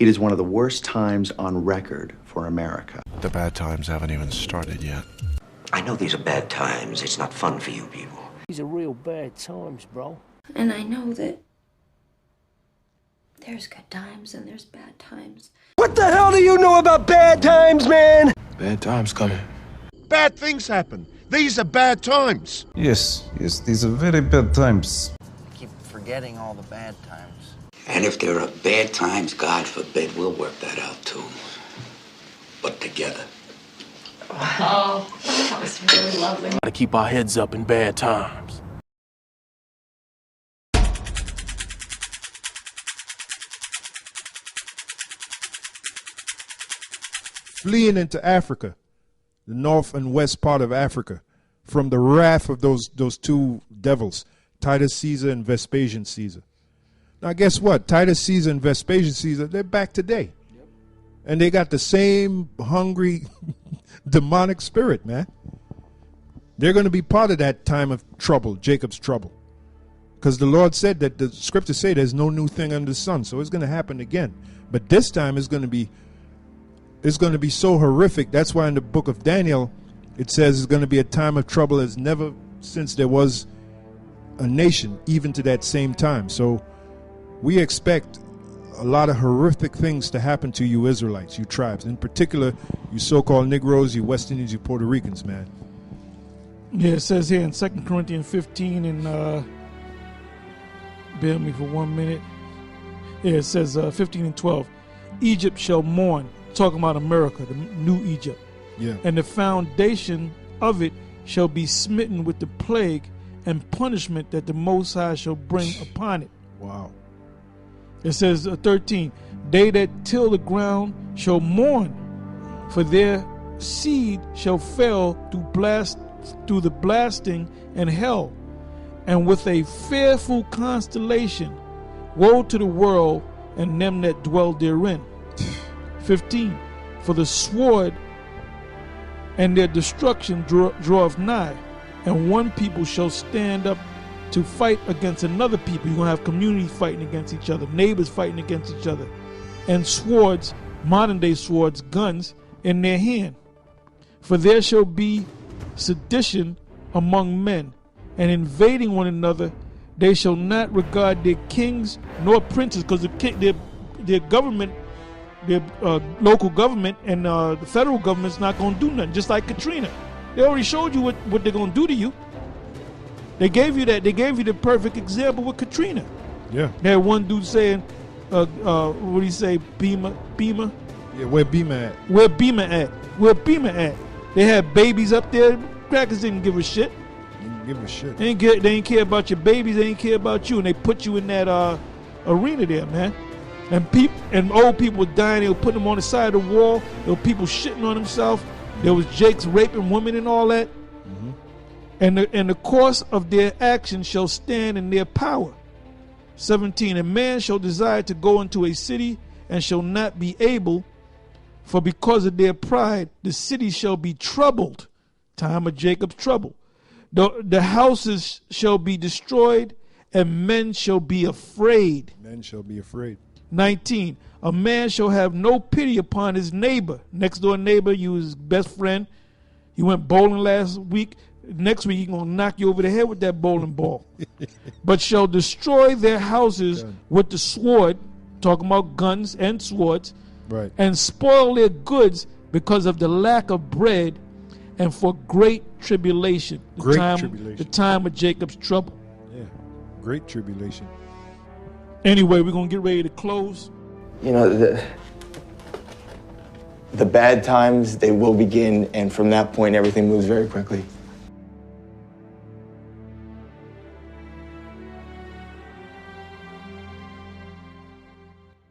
It is one of the worst times on record for America. The bad times haven't even started yet. I know these are bad times. It's not fun for you people. These are real bad times, bro. And I know that there's good times and there's bad times. What the hell do you know about bad times, man? Bad times coming. Bad things happen. These are bad times. Yes, these are very bad times. Keep forgetting all the bad times. And if there are bad times, God forbid, we'll work that out too. But together. Wow, that was really lovely. Gotta keep our heads up in bad times. Fleeing into Africa, the north and west part of Africa, from the wrath of those two devils, Titus Caesar and Vespasian Caesar. Now, guess what? Titus Caesar and Vespasian Caesar, they're back today. Yep. And they got the same hungry, demonic spirit, man. They're going to be part of that time of trouble, Jacob's trouble. Because the Lord said that the scriptures say there's no new thing under the sun. So it's going to happen again. But this time it's going to be so horrific. That's why in the book of Daniel, it says it's going to be a time of trouble as never since there was a nation, even to that same time. So we expect a lot of horrific things to happen to you Israelites, you tribes, in particular, you so-called Negroes, you West Indians, you Puerto Ricans, man. Yeah, it says here in 2 Corinthians 15, and bear with me for 1 minute. Yeah, it says 15 and 12. Egypt shall mourn, talking about America, the new Egypt. Yeah. And the foundation of it shall be smitten with the plague and punishment that the Most High shall bring upon it. Wow. It says 13, they that till the ground shall mourn, for their seed shall fail through the blasting and hell, and with a fearful constellation. Woe to the world and them that dwell therein. 15, for the sword and their destruction draweth nigh, and one people shall stand up to fight against another people. You're going to have communities fighting against each other, neighbors fighting against each other, and swords, modern day swords, guns in their hand. For there shall be sedition among men, and invading one another. They shall not regard their kings nor princes, because their government, their local government and the federal government's not going to do nothing, just like Katrina. They already showed you what they're going to do to you. They gave you that. They gave you the perfect example with Katrina. Yeah. They had one dude saying, what do you say, Bema? Yeah, where Bema at? Where Bema at? Where Bema at? They had babies up there. Crackers didn't give a shit. Didn't give a shit. They ain't care about your babies. They ain't care about you. And they put you in that arena there, man. And old people were dying. They were putting them on the side of the wall. There were people shitting on themselves. There was Jakes raping women and all that. Mm-hmm. And the course of their action shall stand in their power. 17, a man shall desire to go into a city and shall not be able, for because of their pride, the city shall be troubled. Time of Jacob's trouble. The houses shall be destroyed, and men shall be afraid. Men shall be afraid. 19, a man shall have no pity upon his neighbor. Next door neighbor, you his best friend. You went bowling last week. Next week, he's going to knock you over the head with that bowling ball. But shall destroy their houses with the sword, talking about guns and swords, right, and spoil their goods because of the lack of bread and for great tribulation. The time of Jacob's trouble. Yeah, great tribulation. Anyway, we're going to get ready to close. You know, the bad times, they will begin, and from that point, everything moves very quickly.